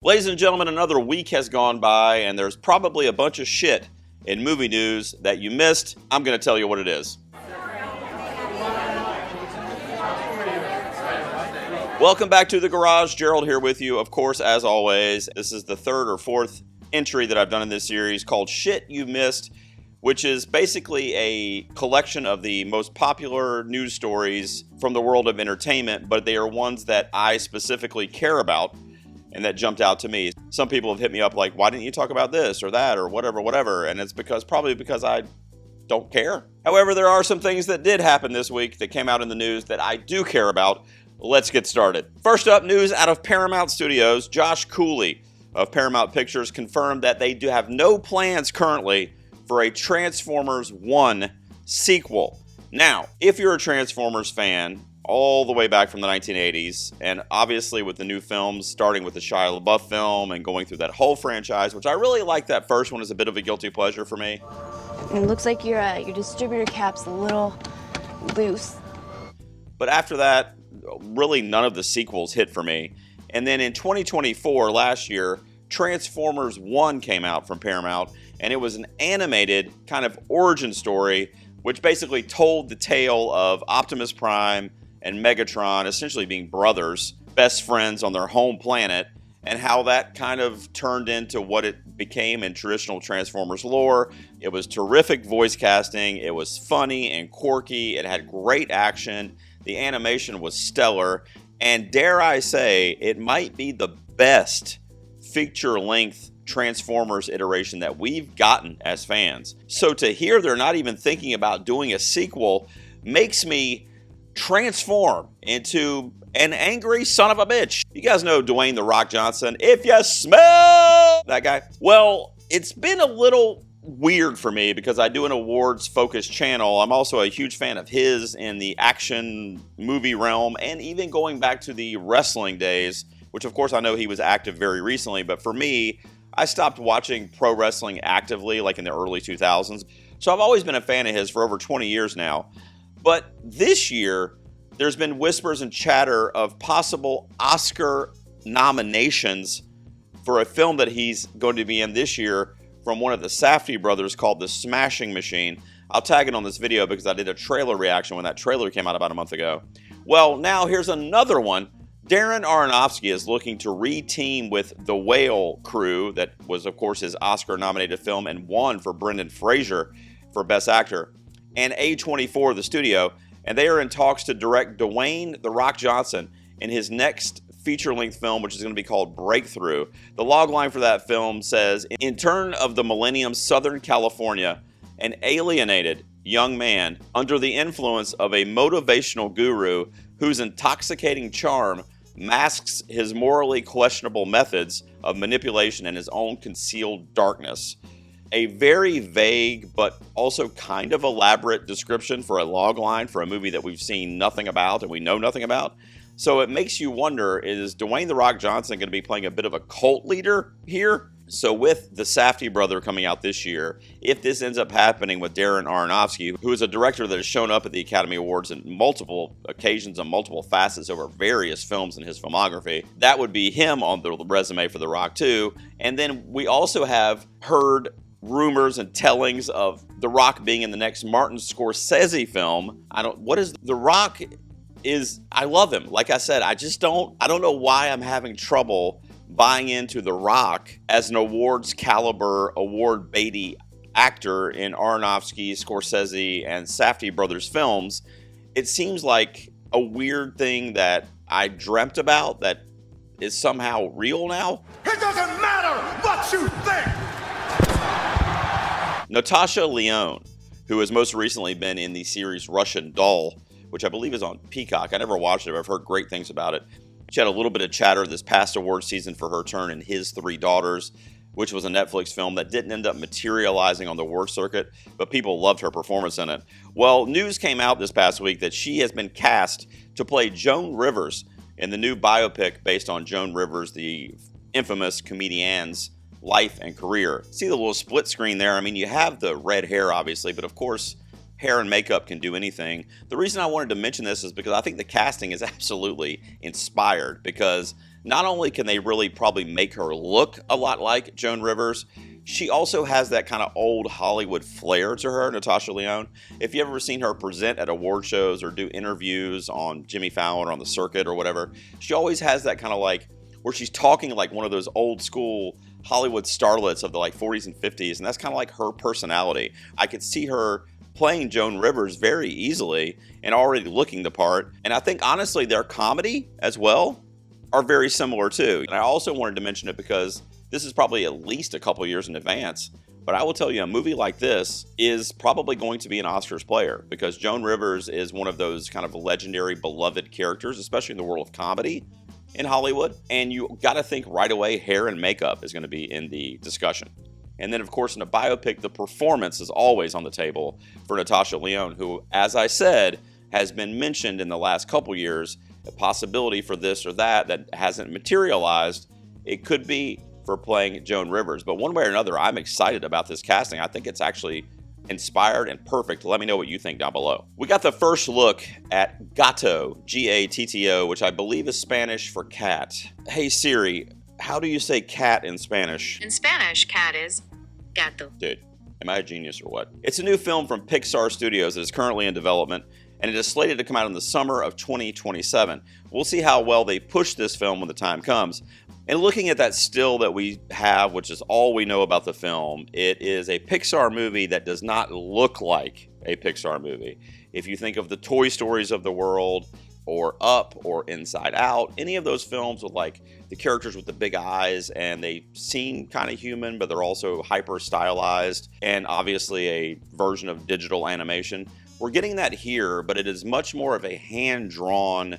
Ladies and gentlemen, another week has gone by, and there's probably a bunch of shit in movie news that you missed. I'm going to tell you what it is. Welcome back to The Garage. Gerald here with you. Of course, as always, this is the third or fourth entry that I've done in this series called Shit You Missed, which is basically a collection of the most popular news stories from the world of entertainment, but they are ones that I specifically care about and that jumped out to me. Some people have hit me up like, why didn't you talk about this or that or whatever, and it's probably because I don't care. However, there are some things that did happen this week that came out in the news that I do care about. Let's get started. First up, news out of Paramount Studios. Josh Cooley of Paramount Pictures confirmed that they do have no plans currently for a Transformers 1 sequel. Now, if you're a Transformers fan, all the way back from the 1980s, and obviously with the new films, starting with the Shia LaBeouf film and going through that whole franchise, which I really like. That first one is a bit of a guilty pleasure for me. It looks like your distributor cap's a little loose. But after that, really none of the sequels hit for me. And then in 2024, last year, Transformers 1 came out from Paramount, and it was an animated kind of origin story, which basically told the tale of Optimus Prime and Megatron essentially being brothers, best friends on their home planet, and how that kind of turned into what it became in traditional Transformers lore. It was terrific voice casting, it was funny and quirky, it had great action, the animation was stellar, and dare I say, it might be the best feature-length Transformers iteration that we've gotten as fans. So to hear they're not even thinking about doing a sequel makes me transform into an angry son of a bitch. You guys know Dwayne "The Rock" Johnson? If you smell that guy. Well, it's been a little weird for me because I do an awards-focused channel. I'm also a huge fan of his in the action movie realm, and even going back to the wrestling days, which of course I know he was active very recently, but for me, I stopped watching pro wrestling actively like in the early 2000s. So I've always been a fan of his for over 20 years now. But this year, there's been whispers and chatter of possible Oscar nominations for a film that he's going to be in this year from one of the Safdie brothers called The Smashing Machine. I'll tag it on this video because I did a trailer reaction when that trailer came out about a month ago. Well, now here's another one. Darren Aronofsky is looking to re-team with The Whale crew, that was, of course, his Oscar-nominated film and won for Brendan Fraser for Best Actor, and A24, the studio, and they are in talks to direct Dwayne "The Rock" Johnson in his next feature-length film, which is going to be called Breakthrough. The logline for that film says, in turn of the millennium Southern California, an alienated young man under the influence of a motivational guru whose intoxicating charm masks his morally questionable methods of manipulation and his own concealed darkness. A very vague but also kind of elaborate description for a logline for a movie that we've seen nothing about and we know nothing about. So it makes you wonder, is Dwayne "The Rock" Johnson going to be playing a bit of a cult leader here? So with the Safdie brother coming out this year, if this ends up happening with Darren Aronofsky, who is a director that has shown up at the Academy Awards in multiple occasions and multiple facets over various films in his filmography, that would be him on the resume for The Rock too. And then we also have heard rumors and tellings of The Rock being in the next Martin Scorsese film. I love him. Like I said, I don't know why I'm having trouble buying into The Rock as an awards caliber, award baity actor in Aronofsky, Scorsese, and Safdie brothers films. It seems like a weird thing that I dreamt about that is somehow real now. It doesn't matter what you think! Natasha Lyonne, who has most recently been in the series Russian Doll, which I believe is on Peacock. I never watched it, but I've heard great things about it. She had a little bit of chatter this past award season for her turn in His Three Daughters, which was a Netflix film that didn't end up materializing on the award circuit, but people loved her performance in it. Well, news came out this past week that she has been cast to play Joan Rivers in the new biopic based on Joan Rivers, the infamous comedian's life and career. See the little split screen there? I mean, you have the red hair, obviously, but of course, hair and makeup can do anything. The reason I wanted to mention this is because I think the casting is absolutely inspired, because not only can they really probably make her look a lot like Joan Rivers, she also has that kind of old Hollywood flair to her, Natasha Lyonne. If you've ever seen her present at award shows or do interviews on Jimmy Fallon or on the circuit or whatever, she always has that kind of like, where she's talking like one of those old school Hollywood starlets of the like 40s and 50s, and that's kind of like her personality. I could see her playing Joan Rivers very easily and already looking the part. And I think honestly their comedy as well are very similar too. And I also wanted to mention it because this is probably at least a couple years in advance, but I will tell you a movie like this is probably going to be an Oscars player because Joan Rivers is one of those kind of legendary beloved characters, especially in the world of comedy in Hollywood. And you got to think right away hair and makeup is going to be in the discussion. And then, of course, in a biopic, the performance is always on the table for Natasha Lyonne, who, as I said, has been mentioned in the last couple years, a possibility for this or that hasn't materialized. It could be for playing Joan Rivers. But one way or another, I'm excited about this casting. I think it's actually inspired and perfect. Let me know what you think down below. We got the first look at Gatto, G-A-T-T-O, which I believe is Spanish for cat. Hey Siri, how do you say cat in Spanish? In Spanish, cat is Gatto. Dude, am I a genius or what? It's a new film from Pixar Studios that is currently in development, and it is slated to come out in the summer of 2027. We'll see how well they push this film when the time comes. And looking at that still that we have, which is all we know about the film, it is a Pixar movie that does not look like a Pixar movie. If you think of the Toy Stories of the world, or Up, or Inside Out, any of those films with like the characters with the big eyes and they seem kind of human, but they're also hyper stylized and obviously a version of digital animation. We're getting that here, but it is much more of a hand-drawn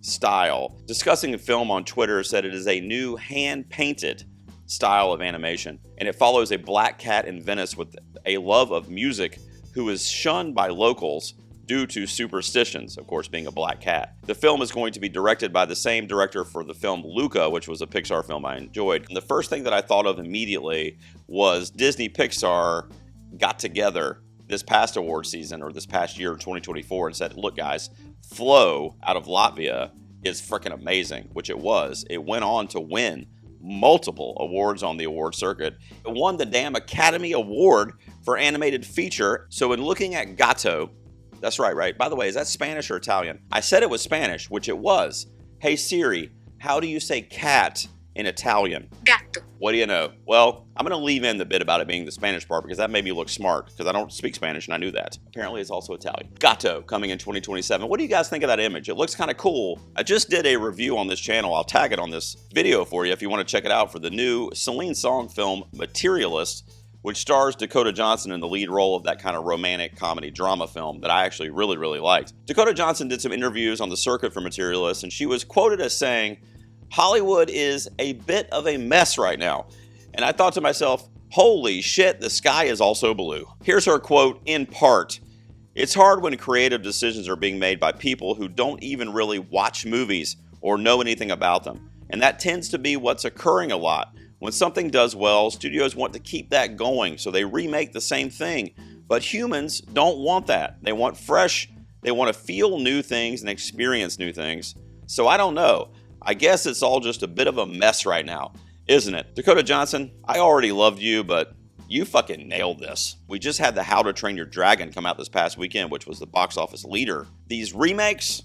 style. Discussing the film on Twitter said it is a new hand-painted style of animation, and it follows a black cat in Venice with a love of music who is shunned by locals due to superstitions, of course, being a black cat. The film is going to be directed by the same director for the film Luca, which was a Pixar film I enjoyed. And the first thing that I thought of immediately was Disney Pixar got together this past award season or this past year, 2024, and said, look guys, Flow out of Latvia is freaking amazing, which it was. It went on to win multiple awards on the award circuit. It won the damn Academy Award for animated feature. So in looking at Gatto, that's right? By the way, is that Spanish or Italian? I said it was Spanish, which it was. Hey Siri, how do you say cat in Italian? Gatto. What do you know? Well, I'm going to leave in the bit about it being the Spanish part because that made me look smart because I don't speak Spanish and I knew that. Apparently it's also Italian. Gatto coming in 2027. What do you guys think of that image? It looks kind of cool. I just did a review on this channel. I'll tag it on this video for you if you want to check it out for the new Celine Song film Materialist, which stars Dakota Johnson in the lead role of that kind of romantic comedy drama film that I actually really liked. Dakota Johnson did some interviews on the circuit for Materialist, and she was quoted as saying, Hollywood is a bit of a mess right now. And I thought to myself, holy shit, the sky is also blue. Here's her quote in part. It's hard when creative decisions are being made by people who don't even really watch movies or know anything about them. And that tends to be what's occurring a lot. When something does well, studios want to keep that going, so they remake the same thing. But humans don't want that. They want fresh, they want to feel new things and experience new things. So I don't know. I guess it's all just a bit of a mess right now, isn't it? Dakota Johnson, I already loved you, but you fucking nailed this. We just had the How to Train Your Dragon come out this past weekend, which was the box office leader. These remakes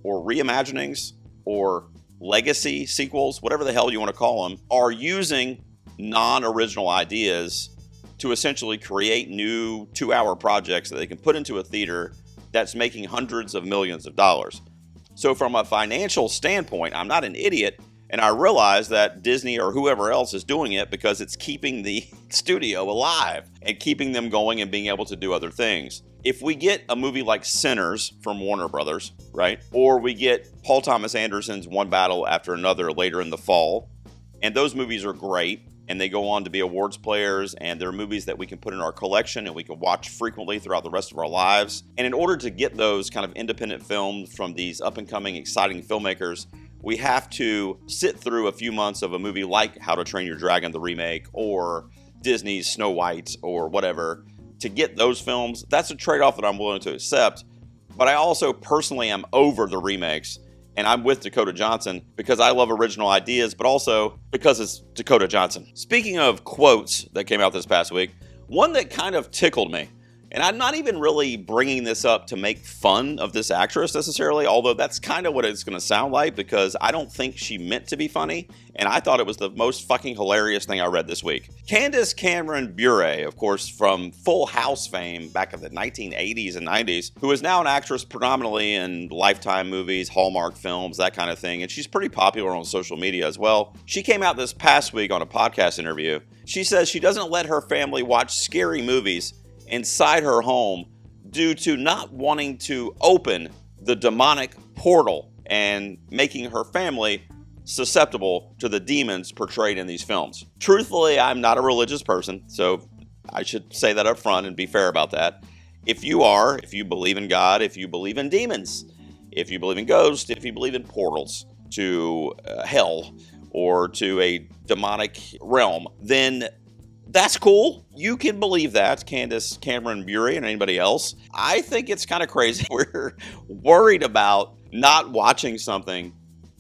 or reimaginings or legacy sequels, whatever the hell you want to call them, are using non-original ideas to essentially create new 2-hour projects that they can put into a theater that's making hundreds of millions of dollars. So from a financial standpoint, I'm not an idiot, and I realize that Disney or whoever else is doing it because it's keeping the studio alive and keeping them going and being able to do other things. If we get a movie like Sinners from Warner Brothers, right? Or we get Paul Thomas Anderson's One Battle After Another later in the fall, and those movies are great, and they go on to be awards players, and they're movies that we can put in our collection and we can watch frequently throughout the rest of our lives. And in order to get those kind of independent films from these up-and-coming, exciting filmmakers, we have to sit through a few months of a movie like How to Train Your Dragon, the remake, or Disney's Snow White, or whatever. To get those films, that's a trade-off that I'm willing to accept. But I also personally am over the remakes And I'm with Dakota Johnson because I love original ideas, but also because it's Dakota Johnson. Speaking of quotes that came out this past week, one that kind of tickled me, and I'm not even really bringing this up to make fun of this actress necessarily, although that's kind of what it's going to sound like because I don't think she meant to be funny, and I thought it was the most fucking hilarious thing I read this week. Candace Cameron Bure, of course, from Full House fame back in the 1980s and 90s, who is now an actress predominantly in Lifetime movies, Hallmark films, that kind of thing, and she's pretty popular on social media as well. She came out this past week on a podcast interview. She says she doesn't let her family watch scary movies inside her home due to not wanting to open the demonic portal and making her family susceptible to the demons portrayed in these films. Truthfully, I'm not a religious person, so I should say that up front and be fair about that. If you are, if you believe in God, if you believe in demons, if you believe in ghosts, if you believe in portals to hell or to a demonic realm, then that's cool. You can believe that, Candace Cameron Bure and anybody else. I think it's kind of crazy. We're worried about not watching something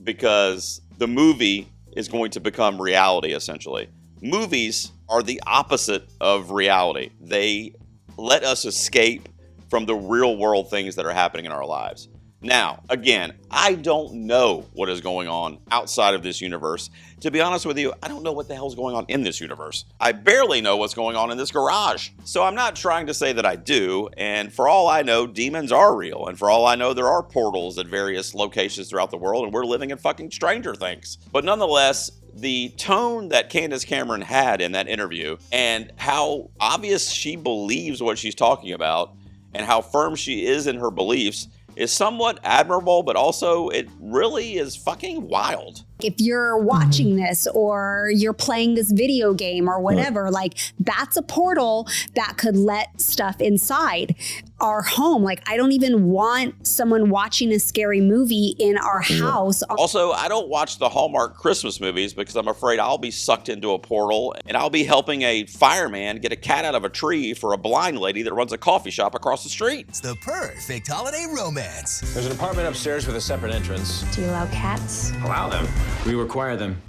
because the movie is going to become reality, essentially. Movies are the opposite of reality. They let us escape from the real world things that are happening in our lives. Now, again, I don't know what is going on outside of this universe. To be honest with you, I don't know what the hell's going on in this universe. I barely know what's going on in this garage. So I'm not trying to say that I do, and for all I know, demons are real, and for all I know, there are portals at various locations throughout the world, and we're living in fucking Stranger Things. But nonetheless, the tone that Candace Cameron had in that interview, and how obvious she believes what she's talking about, and how firm she is in her beliefs, is somewhat admirable, but also it really is fucking wild. If you're watching this or you're playing this video game or whatever, like that's a portal that could let stuff inside our home. Like I don't even want someone watching a scary movie in our house. Also, I don't watch the Hallmark Christmas movies because I'm afraid I'll be sucked into a portal and I'll be helping a fireman get a cat out of a tree for a blind lady that runs a coffee shop across the street. It's the perfect holiday romance. There's an apartment upstairs with a separate entrance. Do you allow cats? Allow them. We require them.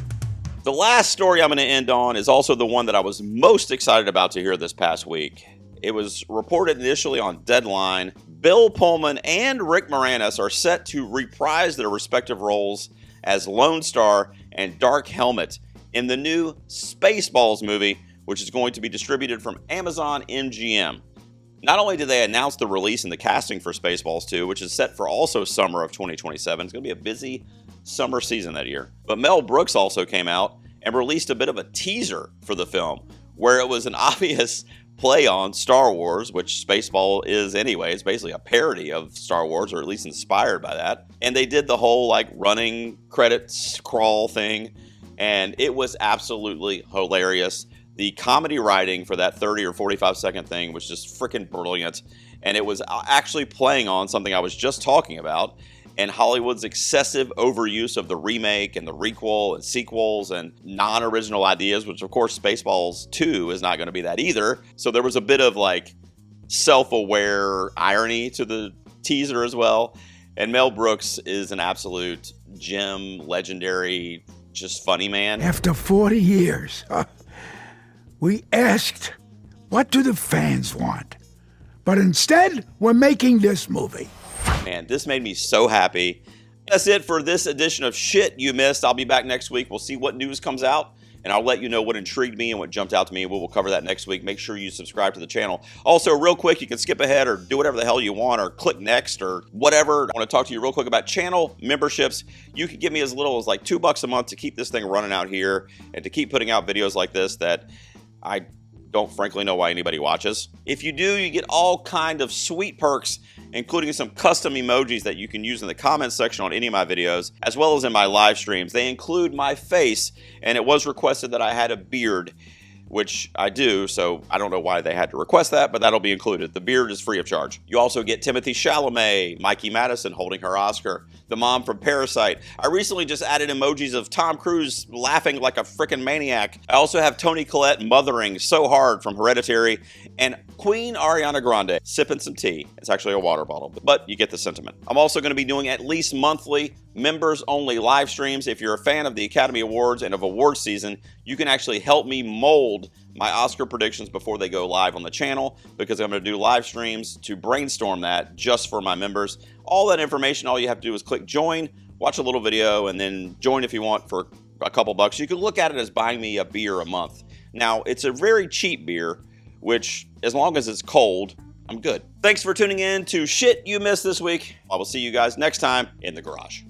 The last story I'm going to end on is also the one that I was most excited about to hear this past week. It was reported initially on Deadline. Bill Pullman and Rick Moranis are set to reprise their respective roles as Lone Star and Dark Helmet in the new Spaceballs movie, which is going to be distributed from Amazon MGM. Not only did they announce the release and the casting for Spaceballs 2, which is set for also summer of 2027. It's going to be a busy summer season that year. But Mel Brooks also came out and released a bit of a teaser for the film, where it was an obvious play on Star Wars, which Spaceball is anyway. It's basically a parody of Star Wars, or at least inspired by that. And they did the whole like running credits crawl thing, and it was absolutely hilarious. The comedy writing for that 30 or 45 second thing was just freaking brilliant. And it was actually playing on something I was just talking about, and Hollywood's excessive overuse of the remake and the requel and sequels and non-original ideas, which of course Spaceballs 2 is not going to be that either. So there was a bit of like self-aware irony to the teaser as well. And Mel Brooks is an absolute gem, legendary, just funny man. After 40 years, we asked, what do the fans want? But instead, we're making this movie. Man, this made me so happy. That's it for this edition of Shit You Missed. I'll be back next week. We'll see what news comes out, and I'll let you know what intrigued me and what jumped out to me. We will cover that next week. Make sure you subscribe to the channel. Also, real quick, you can skip ahead or do whatever the hell you want or click next or whatever. I want to talk to you real quick about channel memberships. You can give me as little as like $2 a month to keep this thing running out here and to keep putting out videos like this that I don't frankly know why anybody watches. If you do, you get all kind of sweet perks, including some custom emojis that you can use in the comments section on any of my videos, as well as in my live streams. They include my face, and it was requested that I had a beard, which I do, so I don't know why they had to request that, but that'll be included. The beard is free of charge. You also get Timothy Chalamet, Mikey Madison holding her Oscar, the mom from Parasite. I recently just added emojis of Tom Cruise laughing like a freaking maniac. I also have Toni Collette mothering so hard from Hereditary, and Queen Ariana Grande sipping some tea. It's actually a water bottle, but you get the sentiment. I'm also going to be doing at least monthly members only live streams. If you're a fan of the Academy Awards and of awards season, you can actually help me mold my Oscar predictions before they go live on the channel, because I'm going to do live streams to brainstorm that just for my members. All that information, all you have to do is click join, watch a little video, and then join if you want for a couple bucks. You can look at it as buying me a beer a month. Now, it's a very cheap beer, which as long as it's cold, I'm good. Thanks for tuning in to Shit You Missed this week. I will see you guys next time in the garage.